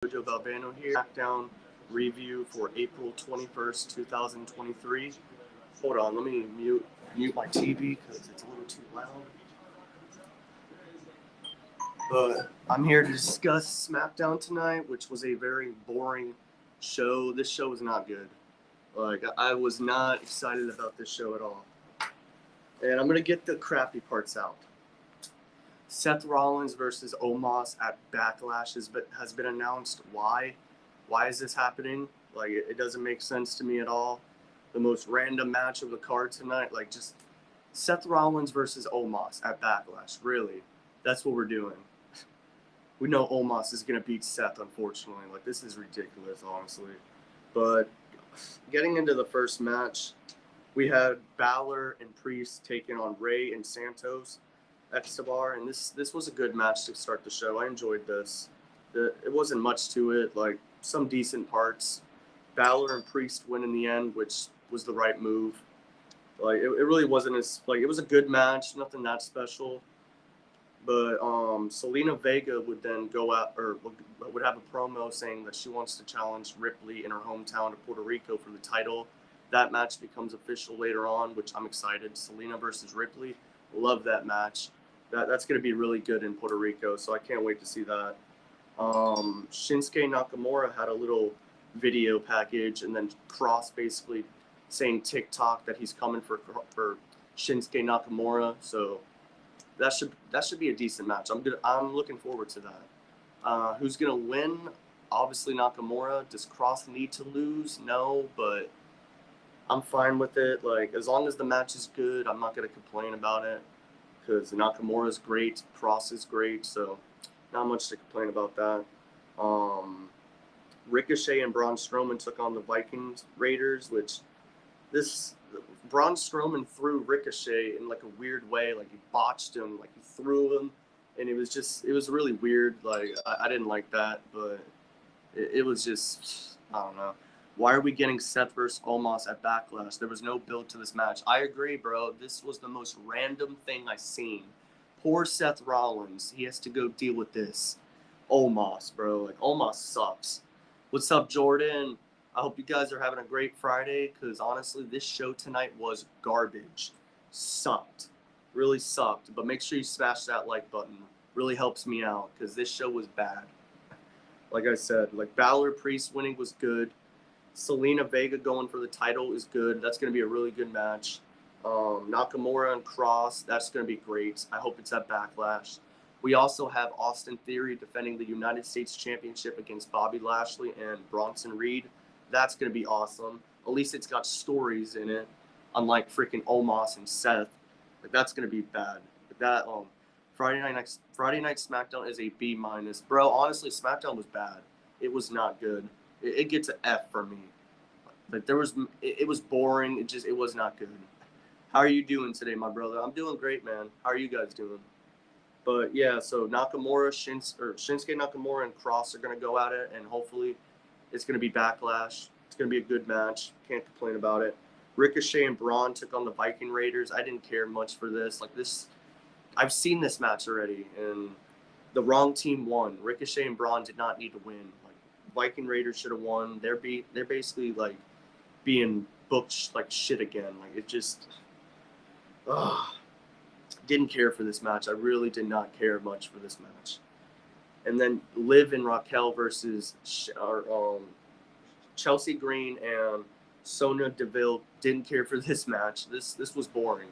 Jojo Valvano here. Smackdown review for April 21st, 2023. Hold on, let me mute my TV because it's a little too loud. But I'm here to discuss SmackDown tonight, which was a very boring show. This show was not good. I was not excited about this show at all. And I'm going to get the crappy parts out. Seth Rollins versus Omos at Backlash has been announced. Why? Why is this happening? It doesn't make sense to me at all. The most random match of the card tonight. Just Seth Rollins versus Omos at Backlash. Really? That's what we're doing. We know Omos is going to beat Seth, unfortunately. This is ridiculous, honestly. But getting into the first match, we had Balor and Priest taking on Rey and Santos Escobar, and this was a good match to start the show. I enjoyed this. It wasn't much to it, some decent parts. Balor and Priest win in the end, which was the right move. It really wasn't it was a good match, nothing that special. But Selena Vega would then go out, or would have a promo saying that she wants to challenge Ripley in her hometown of Puerto Rico for the title. That match becomes official later on, which I'm excited. Selena versus Ripley. Love that match. That's going to be really good in Puerto Rico, so I can't wait to see that. Shinsuke Nakamura had a little video package, and then Cross basically saying TikTok that he's coming for Shinsuke Nakamura. So that should be a decent match. I'm looking forward to that. Who's gonna win? Obviously Nakamura. Does Cross need to lose? No, but I'm fine with it. As long as the match is good, I'm not gonna complain about it. Because Nakamura is great, Cross is great, so not much to complain about that. Ricochet and Braun Strowman took on the Vikings Raiders, which Braun Strowman threw Ricochet in a weird way, he botched him, he threw him, and it was really weird. I didn't like that, but it was just, I don't know. Why are we getting Seth versus Omos at Backlash? There was no build to this match. I agree, bro. This was the most random thing I've seen. Poor Seth Rollins. He has to go deal with this. Omos, bro. Omos sucks. What's up, Jordan? I hope you guys are having a great Friday, because honestly, this show tonight was garbage. Sucked. Really sucked. But make sure you smash that like button. Really helps me out, because this show was bad. Like I said, Balor Priest winning was good. Selena Vega going for the title is good. That's going to be a really good match. Nakamura and Cross, that's going to be great. I hope it's at Backlash. We also have Austin Theory defending the United States Championship against Bobby Lashley and Bronson Reed. That's going to be awesome. At least it's got stories in it, unlike freaking Omos and Seth. That's going to be bad. Friday night SmackDown is a B-. Bro, honestly, SmackDown was bad. It was not good. It gets an F for me. It was boring. It was not good. How are you doing today, my brother? I'm doing great, man. How are you guys doing? But yeah, so Shinsuke Nakamura and Cross are gonna go at it, and hopefully, it's gonna be Backlash. It's gonna be a good match. Can't complain about it. Ricochet and Braun took on the Viking Raiders. I didn't care much for this. I've seen this match already, and the wrong team won. Ricochet and Braun did not need to win. Viking Raiders should have won. They're basically being booked shit again. It just didn't care for this match. I really did not care much for this match. And then Liv and Raquel versus Chelsea Green and Sonya Deville. Didn't care for this match. This was boring.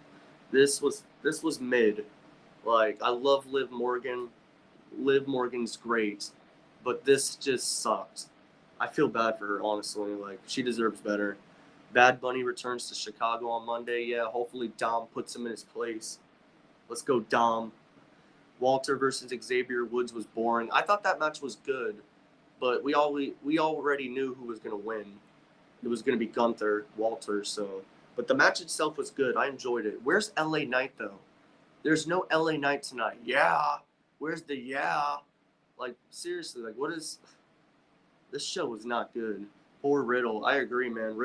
This was mid. I love Liv Morgan. Liv Morgan's great. But this just sucked. I feel bad for her, honestly. She deserves better. Bad Bunny returns to Chicago on Monday. Yeah, hopefully Dom puts him in his place. Let's go, Dom. Walter versus Xavier Woods was boring. I thought that match was good, but we already knew who was going to win. It was going to be Walter. But the match itself was good. I enjoyed it. Where's LA Knight, though? There's no LA Knight tonight. Yeah. Where's the yeah? Seriously, what is... This show was not good. Poor Riddle. I agree, man.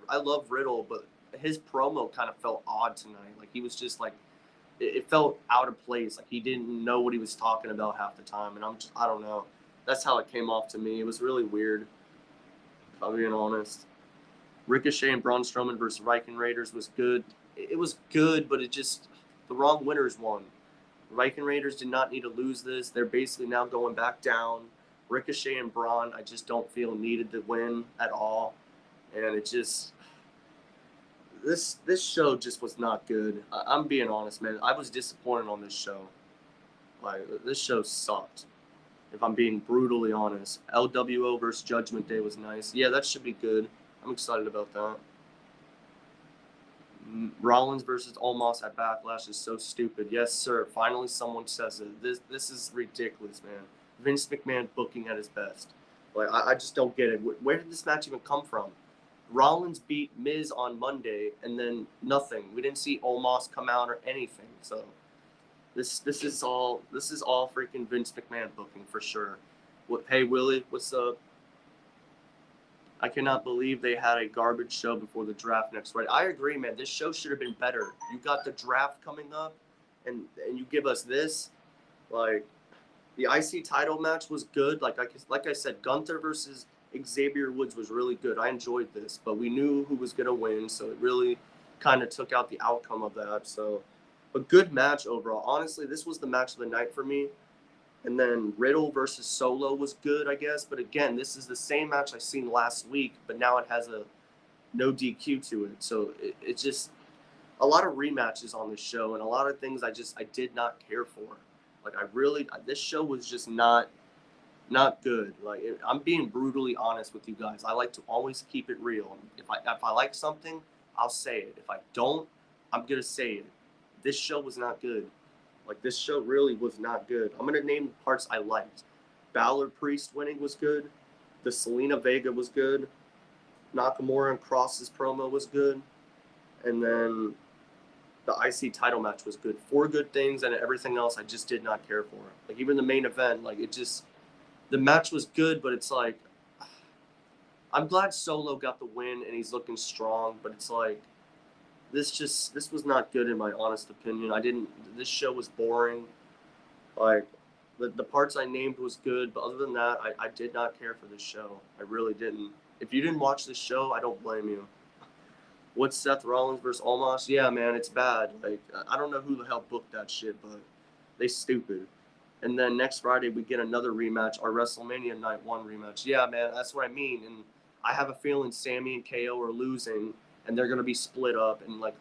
I love Riddle, but his promo kind of felt odd tonight. He was just, it felt out of place. He didn't know what he was talking about half the time, and I don't know. That's how it came off to me. It was really weird, if I'm being honest. Ricochet and Braun Strowman versus Viking Raiders was good. It was good, but it just, the wrong winners won. Viking Raiders did not need to lose this. They're basically now going back down. Ricochet and Braun, I just don't feel needed to win at all. And it just, this show just was not good. I'm being honest, man. I was disappointed on this show. Like, this show sucked, if I'm being brutally honest. LWO versus Judgment Day was nice. Yeah, that should be good. I'm excited about that. Rollins versus Omos at Backlash is so stupid. Yes, sir. Finally, someone says it. This is ridiculous, man. Vince McMahon booking at his best. Like, I just don't get it. Where did this match even come from? Rollins beat Miz on Monday, and then nothing. We didn't see Omos come out or anything. So this is all freaking Vince McMahon booking for sure. Hey Willie, what's up? I cannot believe they had a garbage show before the draft next Friday. I agree, man. This show should have been better. You got the draft coming up, and you give us this. Like, the IC title match was good. Like I said, Gunther versus Xavier Woods was really good. I enjoyed this, but we knew who was going to win, so it really kind of took out the outcome of that. So, a good match overall. Honestly, this was the match of the night for me. And then Riddle versus Solo was good, I guess. But again, this is the same match I seen last week, but now it has a no DQ to it. So it's just a lot of rematches on this show and a lot of things I did not care for. Like, this show was just not good. Like, I'm being brutally honest with you guys. I like to always keep it real. If I like something, I'll say it. If I don't, I'm gonna say it. This show was not good. Like, this show really was not good. I'm going to name the parts I liked. Balor Priest winning was good. The Selena Vega was good. Nakamura and Cross's promo was good. And then the IC title match was good. 4 good things, and everything else I just did not care for. Like, even the main event, like, the match was good, but it's like, I'm glad Solo got the win and he's looking strong, but it's like, this was not good in my honest opinion. This show was boring. Like, the parts I named was good, but other than that, I did not care for this show. I really didn't. If you didn't watch this show, I don't blame you. What's Seth Rollins versus Omos? Yeah, man, it's bad. Like, I don't know who the hell booked that shit, but they stupid. And then next Friday, we get another rematch, our WrestleMania Night 1 rematch. Yeah, man, that's what I mean. And I have a feeling Sammy and KO are losing, and they're going to be split up. And, like,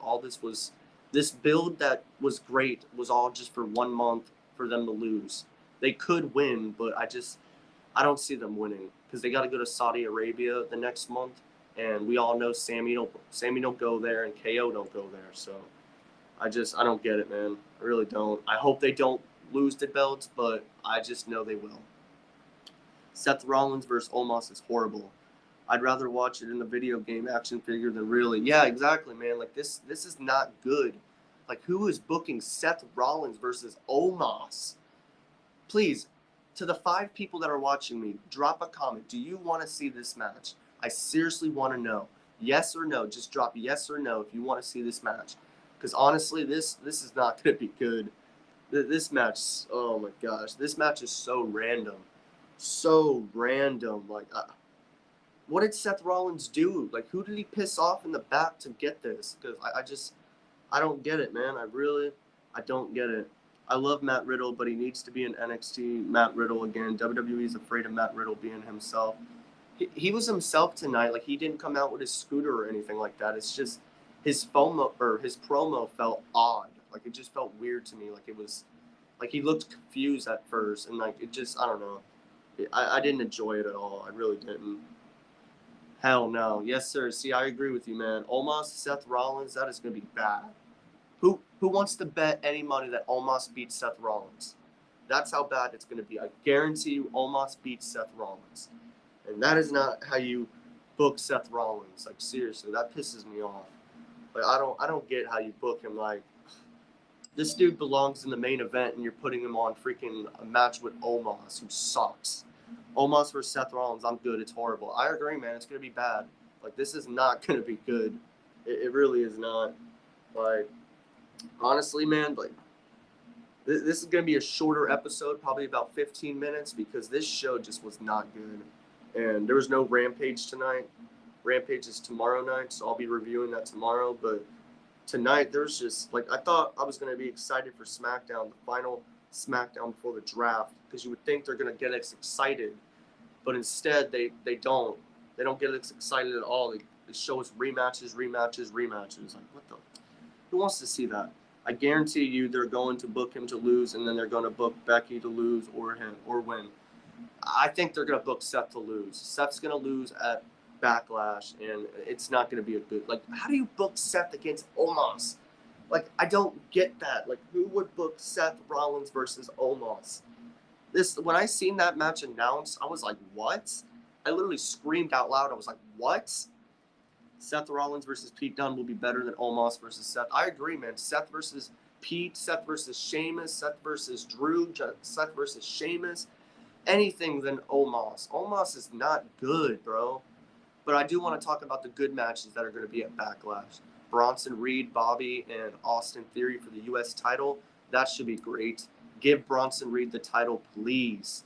this build that was great was all just for 1 month for them to lose. They could win, but I don't see them winning because they got to go to Saudi Arabia the next month. And we all know Sammy don't go there and KO don't go there. So I don't get it, man. I really don't. I hope they don't lose the belts, but I just know they will. Seth Rollins versus Omos is horrible. I'd rather watch it in the video game action figure than really. Yeah, exactly, man. Like, this is not good. Like, who is booking Seth Rollins versus Omos? Please, to the 5 people that are watching me, drop a comment. Do you want to see this match? I seriously want to know. Yes or no. Just drop yes or no if you want to see this match. Because honestly, this is not going to be good. This match, oh my gosh. This match is so random. So random. Like, what did Seth Rollins do? Like, who did he piss off in the back to get this? Because I don't get it, man. I don't get it. I love Matt Riddle, but he needs to be an NXT Matt Riddle again. WWE is afraid of Matt Riddle being himself. He was himself tonight. Like, he didn't come out with his scooter or anything like that. It's just his promo felt odd. Like, it just felt weird to me. Like, it was like he looked confused at first, and like it just, I don't know. I didn't enjoy it at all. I really didn't. Hell no. Yes, sir. See, I agree with you, man. Omos, Seth Rollins, that is going to be bad. Who wants to bet any money that Omos beats Seth Rollins? That's how bad it's going to be. I guarantee you Omos beats Seth Rollins. And that is not how you book Seth Rollins. Like, seriously, that pisses me off. Like, I don't get how you book him. Like, this dude belongs in the main event and you're putting him on freaking a match with Omos, who sucks. Omos versus Seth Rollins, I'm good. It's horrible. I agree, man. It's going to be bad. Like, this is not going to be good. It really is not. Like, honestly, man, like, This is going to be a shorter episode, probably about 15 minutes, because this show just was not good. And there was no Rampage tonight. Rampage is tomorrow night, so I'll be reviewing that tomorrow. But tonight, there's just, like, I thought I was going to be excited for SmackDown, the final SmackDown before the draft, because you would think they're going to get us excited. But instead, they don't. They don't get us excited at all. They show us rematches. Like, what the? Who wants to see that? I guarantee you they're going to book him to lose, and then they're going to book Becky to lose or him or win. I think they're going to book Seth to lose. Seth's going to lose at Backlash, and it's not going to be a good. Like, how do you book Seth against Omos? Like, I don't get that. Like, who would book Seth Rollins versus Omos? When I seen that match announced, I was like, what? I literally screamed out loud. I was like, what? Seth Rollins versus Pete Dunne will be better than Omos versus Seth. I agree, man. Seth versus Pete, Seth versus Sheamus, Seth versus Drew, Seth versus Sheamus. Anything than Omos. Omos is not good, bro. But I do want to talk about the good matches that are going to be at Backlash. Bronson Reed, Bobby, and Austin Theory for the U.S. title. That should be great. Give Bronson Reed the title, please.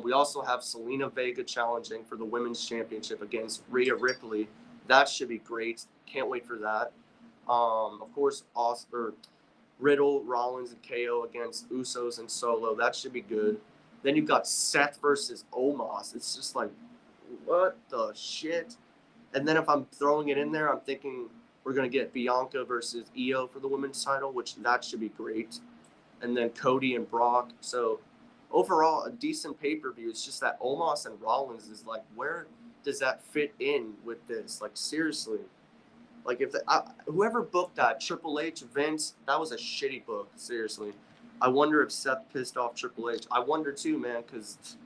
We also have Selena Vega challenging for the Women's Championship against Rhea Ripley. That should be great. Can't wait for that. Of course, Riddle, Rollins, and KO against Usos and Solo. That should be good. Then you've got Seth versus Omos. It's just like, what the shit? And then if I'm throwing it in there, I'm thinking we're going to get Bianca versus Io for the women's title, which that should be great. And then Cody and Brock. So overall, a decent pay-per-view. It's just that Omos and Rollins is like, where does that fit in with this? Like, seriously. Like, if whoever booked that, Triple H, Vince, that was a shitty book, seriously. I wonder if Seth pissed off Triple H. I wonder too, man, because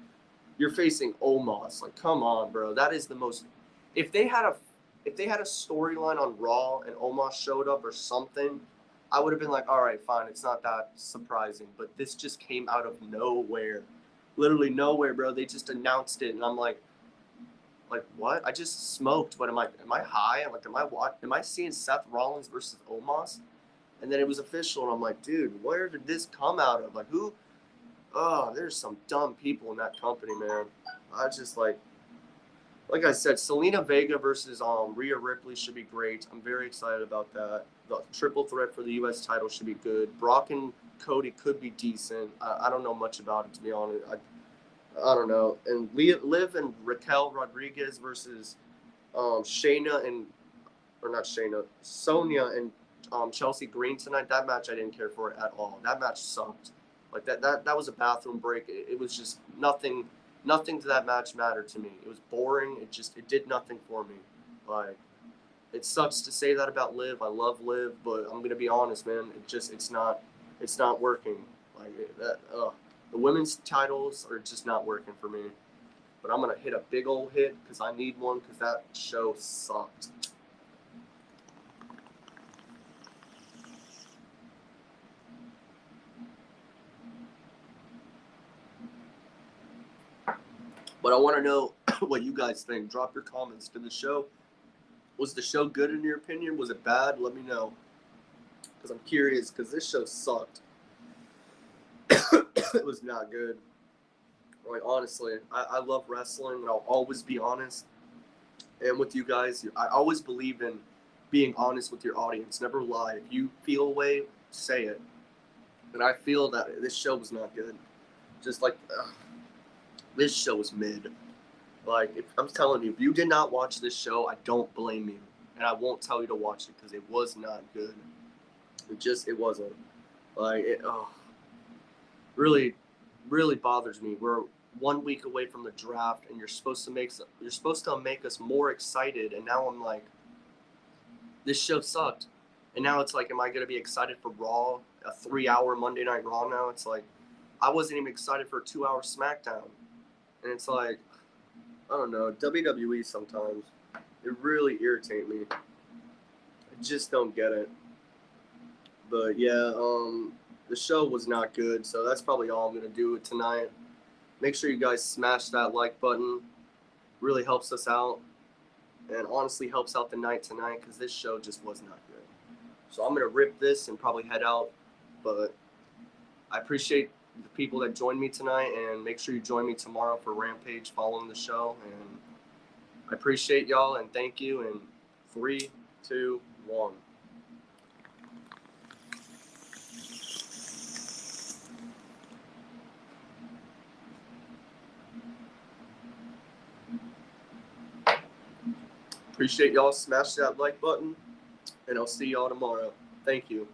you're facing Omos. Like, come on, bro. That is the most. If they had a storyline on Raw and Omos showed up or something, I would have been like, all right, fine. It's not that surprising. But this just came out of nowhere, literally nowhere, bro. They just announced it, and I'm like, what? I just smoked. But am I high? Like, am I seeing Seth Rollins versus Omos? And then it was official, and I'm like, dude, where did this come out of? Like, who? Oh, there's some dumb people in that company, man. I just like I said, Selena Vega versus Rhea Ripley should be great. I'm very excited about that. The triple threat for the U.S. title should be good. Brock and Cody could be decent. I don't know much about it, to be honest. I don't know. And Liv and Raquel Rodriguez versus Sonya and Chelsea Green tonight. That match I didn't care for it at all. That match sucked. Like that was a bathroom break. It was just nothing to that match mattered to me. It was boring. It did nothing for me. Like, it sucks to say that about Liv. I love Liv, but I'm gonna be honest, man. It's not working. Like that. The women's titles are just not working for me. But I'm gonna hit a big old hit because I need one because that show sucked. But I want to know what you guys think. Drop your comments to the show. Was the show good in your opinion? Was it bad? Let me know. Because I'm curious, because this show sucked. It was not good. Like, honestly, I love wrestling, and I'll always be honest. And with you guys, I always believe in being honest with your audience. Never lie. If you feel a way, say it. And I feel that this show was not good. Just like... this show was mid. Like, I'm telling you, if you did not watch this show, I don't blame you. And I won't tell you to watch it because it was not good. It wasn't. Like, really, really bothers me. We're 1 week away from the draft, and you're supposed to make us more excited. And now I'm like, this show sucked. And now it's like, am I going to be excited for Raw, a 3-hour Monday Night Raw now? It's like, I wasn't even excited for a 2-hour SmackDown. And it's like, I don't know, WWE sometimes, it really irritates me. I just don't get it. But yeah, the show was not good, so that's probably all I'm going to do tonight. Make sure you guys smash that like button. Really helps us out. And honestly helps out the night tonight because this show just was not good. So I'm going to rip this and probably head out. But I appreciate the people that joined me tonight, and make sure you join me tomorrow for Rampage following the show. And I appreciate y'all, and thank you. And 3, 2, 1. Appreciate y'all. Smash that like button, and I'll see y'all tomorrow. Thank you.